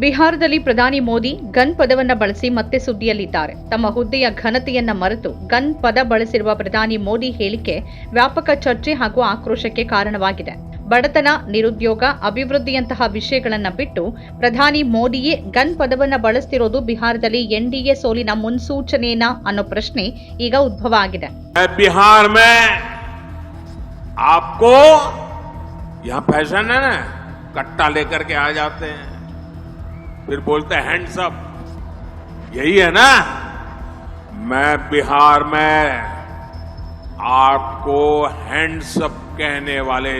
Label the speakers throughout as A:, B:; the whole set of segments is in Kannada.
A: ಬಿಹಾರದಲ್ಲಿ ಪ್ರಧಾನಿ ಮೋದಿ ಗನ್ ಪದವನ್ನ ಬಳಸಿ ಮತ್ತೆ ಸುದ್ದಿಯಲ್ಲಿದ್ದಾರೆ. ತಮ್ಮ ಹುದ್ದೆಯ ಘನತೆಯನ್ನ ಮರೆತು ಗನ್ ಪದ ಬಳಸಿರುವ ಪ್ರಧಾನಿ ಮೋದಿ ಹೇಳಿಕೆ ವ್ಯಾಪಕ ಚರ್ಚೆ ಹಾಗೂ ಆಕ್ರೋಶಕ್ಕೆ ಕಾರಣವಾಗಿದೆ. ಬಡತನ, ನಿರುದ್ಯೋಗ, ಅಭಿವೃದ್ಧಿಯಂತಹ ವಿಷಯಗಳನ್ನ ಬಿಟ್ಟು ಪ್ರಧಾನಿ ಮೋದಿಯೇ ಗನ್ ಪದವನ್ನ ಬಳಸ್ತಿರೋದು ಬಿಹಾರದಲ್ಲಿ ಎನ್ಡಿಎ ಸೋಲಿನ ಮುನ್ಸೂಚನೆನಾ ಅನ್ನೋ ಪ್ರಶ್ನೆ ಈಗ ಉದ್ಭವ ಆಗಿದೆ.
B: बिहार में आपको यहाँ फैशन है ना, कट्टा लेकर के आ जाते हैं, फिर बोलते हैं हैंड्स अप, यही है ना। मैं बिहार में आपको हैंड्स अप कहने वाले,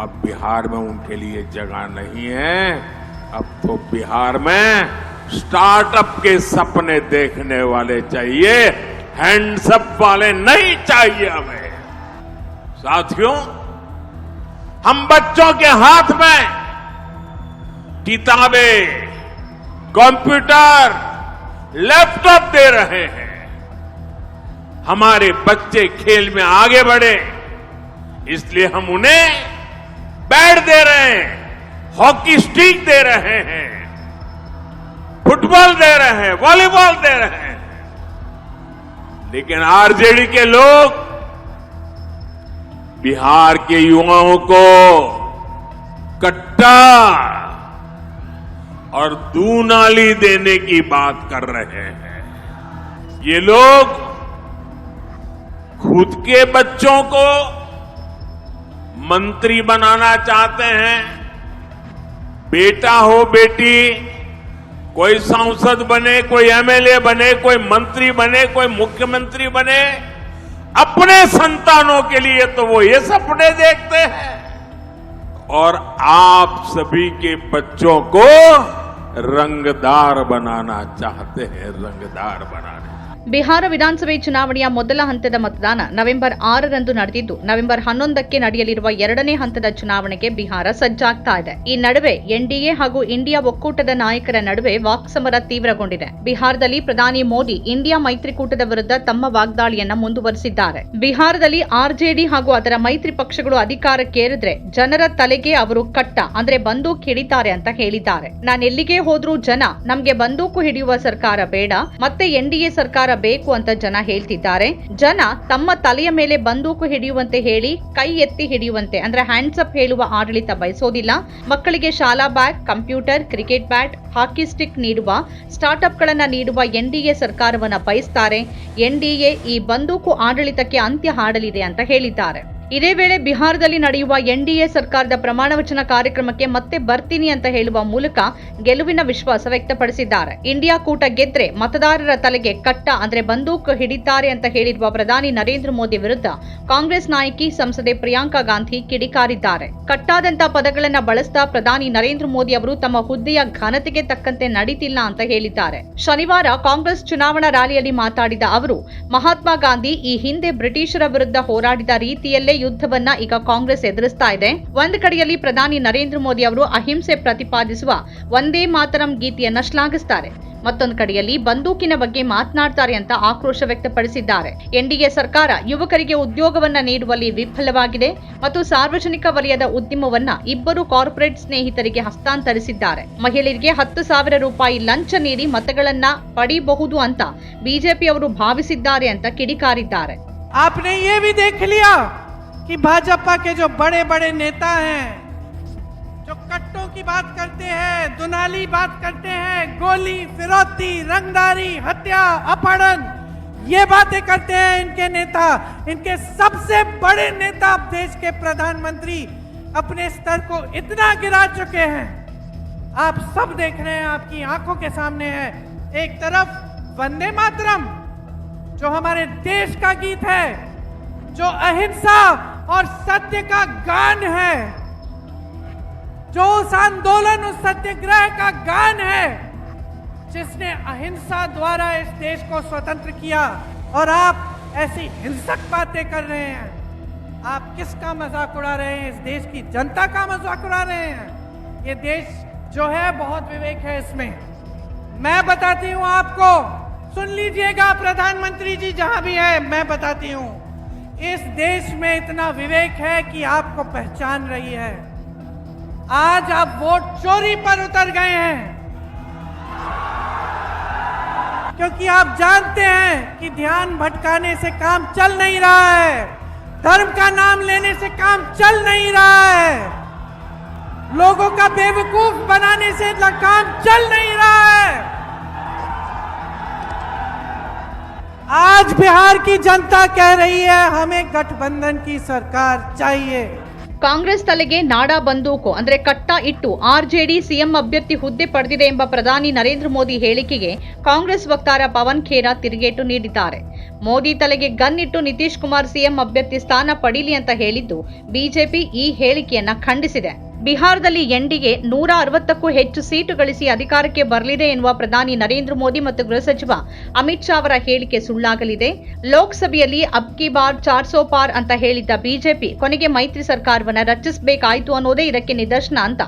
B: अब बिहार में उनके लिए जगह नहीं है। अब तो बिहार में स्टार्टअप के सपने देखने वाले चाहिए, हैंड्स अप वाले नहीं चाहिए हमें। साथियों, हम बच्चों के हाथ में किताबें, कंप्यूटर, लैपटॉप दे रहे हैं। हमारे बच्चे खेल में आगे बढ़े, इसलिए हम उन्हें बैट दे रहे हैं, हॉकी स्टिक दे रहे हैं, फुटबॉल दे रहे हैं, वॉलीबॉल दे रहे हैं। लेकिन आरजेडी के लोग बिहार के युवाओं को कट्टा और दूनाली देने की बात कर रहे हैं। ये लोग खुद के बच्चों को मंत्री बनाना चाहते हैं। बेटा हो बेटी, कोई सांसद बने, कोई एमएलए बने, कोई मंत्री बने, कोई मुख्यमंत्री बने, अपने संतानों के लिए तो वो ये सपने देखते हैं, और आप सभी के बच्चों को रंगदार बनाना चाहते हैं, रंगदार बनाने।
A: ಬಿಹಾರ ವಿಧಾನಸಭೆ ಚುನಾವಣೆಯ ಮೊದಲ ಹಂತದ ಮತದಾನ ನವೆಂಬರ್ 6ರಂದು ನಡೆದಿದ್ದು, ನವೆಂಬರ್ 11ಕ್ಕೆ ನಡೆಯಲಿರುವ ಎರಡನೇ ಹಂತದ ಚುನಾವಣೆಗೆ ಬಿಹಾರ ಸಜ್ಜಾಗ್ತಾ ಇದೆ. ಈ ನಡುವೆ ಎನ್ಡಿಎ ಹಾಗೂ ಇಂಡಿಯಾ ಒಕ್ಕೂಟದ ನಾಯಕರ ನಡುವೆ ವಾಕ್ಸಮರ ತೀವ್ರಗೊಂಡಿದೆ. ಬಿಹಾರದಲ್ಲಿ ಪ್ರಧಾನಿ ಮೋದಿ ಇಂಡಿಯಾ ಮೈತ್ರಿಕೂಟದ ವಿರುದ್ಧ ತಮ್ಮ ವಾಗ್ದಾಳಿಯನ್ನ ಮುಂದುವರೆಸಿದ್ದಾರೆ. ಬಿಹಾರದಲ್ಲಿ ಆರ್ಜೆಡಿ ಹಾಗೂ ಅದರ ಮೈತ್ರಿ ಪಕ್ಷಗಳು ಅಧಿಕಾರಕ್ಕೇರಿದ್ರೆ ಜನರ ತಲೆಗೆ ಅವರು ಕಟ್ಟ ಅಂದ್ರೆ ಬಂದೂಕು ಹಿಡಿತಾರೆ ಅಂತ ಹೇಳಿದ್ದಾರೆ. ನಾನೆಲ್ಲಿಗೆ ಹೋದ್ರೂ ಜನ ನಮ್ಗೆ ಬಂದೂಕು ಹಿಡಿಯುವ ಸರ್ಕಾರ ಬೇಡ, ಮತ್ತೆ ಎನ್ಡಿಎ ಸರ್ಕಾರ ಬೇಕು ಅಂತ ಜನ ಹೇಳ್ತಿದ್ದಾರೆ. ಜನ ತಮ್ಮ ತಲೆಯ ಮೇಲೆ ಬಂದೂಕು ಹಿಡಿಯುವಂತೆ ಹೇಳಿ ಕೈ ಎತ್ತಿ ಹಿಡಿಯುವಂತೆ ಅಂದ್ರೆ ಹ್ಯಾಂಡ್ಸ್ ಅಪ್ ಹೇಳುವ ಆಡಳಿತ ಬಯಸೋದಿಲ್ಲ. ಮಕ್ಕಳಿಗೆ ಶಾಲಾ ಬ್ಯಾಗ್, ಕಂಪ್ಯೂಟರ್, ಕ್ರಿಕೆಟ್ ಬ್ಯಾಟ್, ಹಾಕಿ ಸ್ಟಿಕ್ ನೀಡುವ, ಸ್ಟಾರ್ಟ್ಅಪ್ ಗಳನ್ನ ನೀಡುವ ಎನ್ಡಿಎ ಸರ್ಕಾರವನ್ನ ಬಯಸ್ತಾರೆ. ಎನ್ಡಿಎ ಈ ಬಂದೂಕು ಆಡಳಿತಕ್ಕೆ ಅಂತ್ಯ ಹಾಡಲಿದೆ ಅಂತ ಹೇಳಿದ್ದಾರೆ. ಇದೇ ವೇಳೆ ಬಿಹಾರದಲ್ಲಿ ನಡೆಯುವ ಎನ್ಡಿಎ ಸರ್ಕಾರದ ಪ್ರಮಾಣವಚನ ಕಾರ್ಯಕ್ರಮಕ್ಕೆ ಮತ್ತೆ ಬರ್ತೀನಿ ಅಂತ ಹೇಳುವ ಮೂಲಕ ಗೆಲುವಿನ ವಿಶ್ವಾಸ ವ್ಯಕ್ತಪಡಿಸಿದ್ದಾರೆ. ಇಂಡಿಯಾ ಕೂಟ ಗೆದ್ರೆ ಮತದಾರರ ತಲೆಗೆ ಕಟ್ಟ ಅಂದ್ರೆ ಬಂದೂಕು ಹಿಡಿತಾರೆ ಅಂತ ಹೇಳಿರುವ ಪ್ರಧಾನಿ ನರೇಂದ್ರ ಮೋದಿ ವಿರುದ್ಧ ಕಾಂಗ್ರೆಸ್ ನಾಯಕಿ ಸಂಸದೆ ಪ್ರಿಯಾಂಕಾ ಗಾಂಧಿ ಕಿಡಿಕಾರಿದ್ದಾರೆ. ಕಟ್ಟಾದಂತ ಪದಗಳನ್ನ ಬಳಸ್ತಾ ಪ್ರಧಾನಿ ನರೇಂದ್ರ ಮೋದಿ ಅವರು ತಮ್ಮ ಹುದ್ದೆಯ ಘನತೆಗೆ ತಕ್ಕಂತೆ ನಡೀತಿಲ್ಲ ಅಂತ ಹೇಳಿದ್ದಾರೆ. ಶನಿವಾರ ಕಾಂಗ್ರೆಸ್ ಚುನಾವಣಾ ರ್ಯಾಲಿಯಲ್ಲಿ ಮಾತಾಡಿದ ಅವರು, ಮಹಾತ್ಮ ಗಾಂಧಿ ಈ ಹಿಂದೆ ಬ್ರಿಟಿಷರ ವಿರುದ್ಧ ಹೋರಾಡಿದ ರೀತಿಯಲ್ಲೇ ಯುದ್ಧವನ್ನ ಈಗ ಕಾಂಗ್ರೆಸ್ ಎದುರಿಸ್ತಾ ಇದೆ. ಒಂದು ಕಡೆಯಲ್ಲಿ ಪ್ರಧಾನಿ ನರೇಂದ್ರ ಮೋದಿ ಅವರು ಅಹಿಂಸೆ ಪ್ರತಿಪಾದಿಸುವ ವಂದೇ ಮಾತರಂ ಗೀತೆಯನ್ನ ಶ್ಲಾಘಿಸುತ್ತಾರೆ, ಮತ್ತೊಂದು ಕಡೆಯಲ್ಲಿ ಬಂದೂಕಿನ ಬಗ್ಗೆ ಮಾತನಾಡ್ತಾರೆ ಅಂತ ಆಕ್ರೋಶ ವ್ಯಕ್ತಪಡಿಸಿದ್ದಾರೆ. ಎನ್ಡಿಎ ಸರ್ಕಾರ ಯುವಕರಿಗೆ ಉದ್ಯೋಗವನ್ನ ನೀಡುವಲ್ಲಿ ವಿಫಲವಾಗಿದೆ ಮತ್ತು ಸಾರ್ವಜನಿಕ ವಲಯದ ಉದ್ಯಮವನ್ನ ಇಬ್ಬರು ಕಾರ್ಪೊರೇಟ್ ಸ್ನೇಹಿತರಿಗೆ ಹಸ್ತಾಂತರಿಸಿದ್ದಾರೆ. ಮಹಿಳೆಯರಿಗೆ 10,000 ರೂಪಾಯಿ ಲಂಚ ನೀಡಿ ಮತಗಳನ್ನ ಪಡೆಯಬಹುದು ಅಂತ ಬಿಜೆಪಿ ಅವರು ಭಾವಿಸಿದ್ದಾರೆ ಅಂತ ಕಿಡಿಕಾರಿದ್ದಾರೆ.
C: आपने ये भी देख लिया कि भाजपा के जो बड़े बड़े नेता हैं, जो कट्टों की बात करते हैं, दुनाली बात करते हैं, गोली, फिरौती, रंगदारी, हत्या, अपहरण, ये बातें करते हैं इनके नेता। इनके सबसे बड़े नेता देश के प्रधानमंत्री अपने स्तर को इतना गिरा चुके हैं, आप सब देख रहे हैं, आपकी आंखों के सामने है। एक तरफ वंदे मातरम जो हमारे देश का गीत है, जो अहिंसा और सत्य का गान है, जो उस आंदोलन, उस सत्याग्रह का गान है जिसने अहिंसा द्वारा इस देश को स्वतंत्र किया, और आप ऐसी हिंसक बातें कर रहे हैं। आप किसका मजाक उड़ा रहे हैं? इस देश की जनता का मजाक उड़ा रहे हैं। ये देश जो है बहुत विवेक है इसमें। मैं बताती हूं आपको, सुन लीजिएगा प्रधानमंत्री जी जहां भी है, मैं बताती हूं, इस देश में इतना विवेक है कि आपको पहचान रही है। आज आप वोट चोरी पर उतर गए हैं, क्योंकि आप जानते हैं कि ध्यान भटकाने से काम चल नहीं रहा है, धर्म का नाम लेने से काम चल नहीं रहा है, लोगों का बेवकूफ बनाने से काम चल नहीं रहा है। आज बिहार की जनता कह रही है हमें गठबंधन की सरकार चाहिए।
A: ಕಾಂಗ್ರೆಸ್ ತಲೆಗೆ ನಾಡಾ ಬಂದೂಕು ಅಂದ್ರೆ ಕಟ್ಟ ಇಟ್ಟು ಆರ್ಜೆಡಿ ಸಿಎಂ ಅಭ್ಯರ್ಥಿ ಹುದ್ದೆ ಪಡೆದಿದೆ ಎಂಬ ಪ್ರಧಾನಿ ನರೇಂದ್ರ ಮೋದಿ ಹೇಳಿಕೆಗೆ ಕಾಂಗ್ರೆಸ್ ವಕ್ತಾರ ಪವನ್ ಖೇರಾ ತಿರುಗೇಟು ನೀಡಿದ್ದಾರೆ. ಮೋದಿ ತಲೆಗೆ ಗನ್ ಇಟ್ಟು ನಿತೀಶ್ ಕುಮಾರ್ ಸಿಎಂ ಅಭ್ಯರ್ಥಿ ಸ್ಥಾನ ಪಡೀಲಿ ಅಂತ ಹೇಳಿದ್ದು ಬಿಜೆಪಿ ಈ ಹೇಳಿಕೆಯನ್ನ ಖಂಡಿಸಿದೆ. ಬಿಹಾರದಲ್ಲಿ ಎನ್ಡಿಎ 160ಕ್ಕೂ ಹೆಚ್ಚು ಸೀಟು ಗಳಿಸಿ ಅಧಿಕಾರಕ್ಕೆ ಬರಲಿದೆ ಎನ್ನುವ ಪ್ರಧಾನಿ ನರೇಂದ್ರ ಮೋದಿ ಮತ್ತು ಗೃಹ ಸಚಿವ ಅಮಿತ್ ಶಾ ಅವರ ಹೇಳಿಕೆ ಸುಳ್ಳಾಗಲಿದೆ. ಲೋಕಸಭೆಯಲ್ಲಿ ಅಬ್ ಕಿ ಬಾರ್ 400 ಪಾರ್ ಅಂತ ಹೇಳಿದ್ದ ಬಿಜೆಪಿ ಕೊನೆಗೆ ಮೈತ್ರಿ ಸರ್ಕಾರವನ್ನ ರಚಿಸಬೇಕಾಯಿತು ಅನ್ನೋದೇ ಇದಕ್ಕೆ ನಿದರ್ಶನ ಅಂತ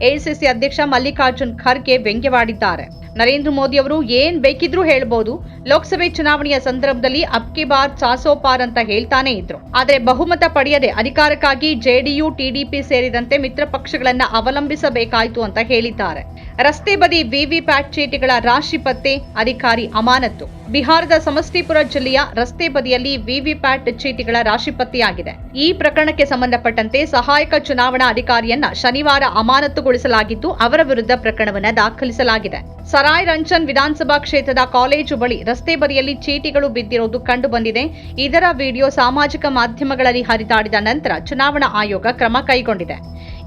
A: ಎಐಸಿಸಿ ಅಧ್ಯಕ್ಷ ಮಲ್ಲಿಕಾರ್ಜುನ್ ಖರ್ಗೆ ವ್ಯಂಗ್ಯವಾಡಿದ್ದಾರೆ. ನರೇಂದ್ರ ಮೋದಿ ಅವರು ಏನ್ ಬೇಕಿದ್ರೂ ಹೇಳ್ಬೋದು, ಲೋಕಸಭೆ ಚುನಾವಣೆಯ ಸಂದರ್ಭದಲ್ಲಿ ಅಬ್ ಕಿ ಬಾರ್ 400 ಪಾರ್ ಅಂತ ಹೇಳ್ತಾನೆ ಇದ್ರು. ಆದ್ರೆ ಬಹುಮತ ಪಡೆಯದೆ ಅಧಿಕಾರಕ್ಕಾಗಿ ಜೆಡಿಯು, ಟಿಡಿಪಿ ಸೇರಿದಂತೆ ಮಿತ್ರ ಪಕ್ಷಗಳನ್ನ ಅವಲಂಬಿಸಬೇಕಾಯಿತು ಅಂತ ಹೇಳಿದ್ದಾರೆ. ರಸ್ತೆ ಬದಿ ವಿವಿಪ್ಯಾಟ್ ಚೀಟಿಗಳ ರಾಶಿ ಪತ್ತೆ, ಅಧಿಕಾರಿ ಅಮಾನತು. ಬಿಹಾರದ ಸಮಷ್ಟಿಪುರ ಜಿಲ್ಲೆಯ ರಸ್ತೆ ಬದಿಯಲ್ಲಿ ವಿವಿಪ್ಯಾಟ್ ಚೀಟಿಗಳ ರಾಶಿ ಪತ್ತೆಯಾಗಿದೆ. ಈ ಪ್ರಕರಣಕ್ಕೆ ಸಂಬಂಧಪಟ್ಟಂತೆ ಸಹಾಯಕ ಚುನಾವಣಾ ಅಧಿಕಾರಿಯನ್ನ ಶನಿವಾರ ಅಮಾನತುಗೊಳಿಸಲಾಗಿದ್ದು ಅವರ ವಿರುದ್ಧ ಪ್ರಕರಣವನ್ನ ದಾಖಲಿಸಲಾಗಿದೆ. ಸರಾಯ್ ರಂಚನ್ ವಿಧಾನಸಭಾ ಕ್ಷೇತ್ರದ ಕಾಲೇಜು ಬಳಿ ರಸ್ತೆ ಬದಿಯಲ್ಲಿ ಚೀಟಿಗಳು ಬಿದ್ದಿರುವುದು ಕಂಡು ಬಂದಿದೆ. ಇದರ ವಿಡಿಯೋ ಸಾಮಾಜಿಕ ಮಾಧ್ಯಮಗಳಲ್ಲಿ ಹರಿದಾಡಿದ ನಂತರ ಚುನಾವಣಾ ಆಯೋಗ ಕ್ರಮ ಕೈಗೊಂಡಿದೆ.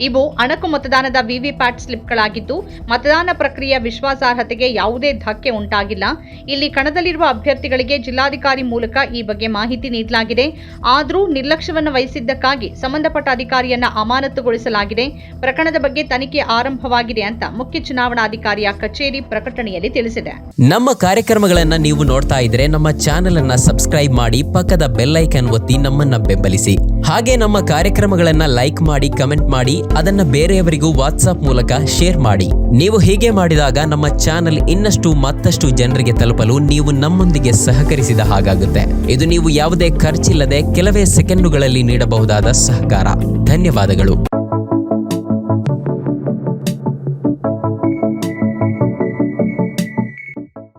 A: ಇವು ಅಣಕು ಮತದಾನದ ವಿವಿಪ್ಯಾಟ್ ಸ್ಲಿಪ್ಗಳಾಗಿದ್ದು ಮತದಾನ ಪ್ರಕ್ರಿಯೆಯ ವಿಶ್ವಾಸಾರ್ಹತೆಗೆ ಯಾವುದೇ ಧಕ್ಕೆ ಉಂಟಾಗಿಲ್ಲ. ಇಲ್ಲಿ ಕಣದಲ್ಲಿರುವ ಅಭ್ಯರ್ಥಿಗಳಿಗೆ ಜಿಲ್ಲಾಧಿಕಾರಿ ಮೂಲಕ ಈ ಬಗ್ಗೆ ಮಾಹಿತಿ ನೀಡಲಾಗಿದೆ. ಆದರೂ ನಿರ್ಲಕ್ಷ್ಯವನ್ನು ವಹಿಸಿದ್ದಕ್ಕಾಗಿ ಸಂಬಂಧಪಟ್ಟ ಅಧಿಕಾರಿಯನ್ನ ಅಮಾನತುಗೊಳಿಸಲಾಗಿದೆ. ಪ್ರಕರಣದ ಬಗ್ಗೆ ತನಿಖೆ ಆರಂಭವಾಗಿದೆ ಅಂತ ಮುಖ್ಯ ಚುನಾವಣಾಧಿಕಾರಿಯ ಕಚೇರಿ ಪ್ರಕಟಣೆಯಲ್ಲಿ ತಿಳಿಸಿದೆ.
D: ನಮ್ಮ ಕಾರ್ಯಕ್ರಮಗಳನ್ನ ನೀವು ನೋಡ್ತಾ ಇದ್ರೆ ನಮ್ಮ ಚಾನೆಲ್ ಅನ್ನ ಸಬ್ಸ್ಕ್ರೈಬ್ ಮಾಡಿ, ಪಕ್ಕದ ಬೆಲ್ ಐಕಾನ್ ಒತ್ತಿ ನಮ್ಮನ್ನ ಬೆಂಬಲಿಸಿ. ಹಾಗೆ ನಮ್ಮ ಕಾರ್ಯಕ್ರಮಗಳನ್ನ ಲೈಕ್ ಮಾಡಿ, ಕಮೆಂಟ್ ಮಾಡಿ, ಅದನ್ನ ಬೇರೆಯವರಿಗೂ ವಾಟ್ಸ್ಆಪ್ ಮೂಲಕ ಶೇರ್ ಮಾಡಿ. ನೀವು ಹೀಗೆ ಮಾಡಿದಾಗ ನಮ್ಮ ಚಾನೆಲ್ ಇನ್ನಷ್ಟು ಮತ್ತಷ್ಟು ಜನರಿಗೆ ತಲುಪಲು ನೀವು ನಮ್ಮೊಂದಿಗೆ ಸಹಕರಿಸಿದ ಹಾಗಾಗುತ್ತೆ. ಇದು ನೀವು ಯಾವುದೇ ಖರ್ಚಿಲ್ಲದೆ ಕೆಲವೇ ಸೆಕೆಂಡುಗಳಲ್ಲಿ ನೀಡಬಹುದಾದ ಸಹಕಾರ. ಧನ್ಯವಾದಗಳು.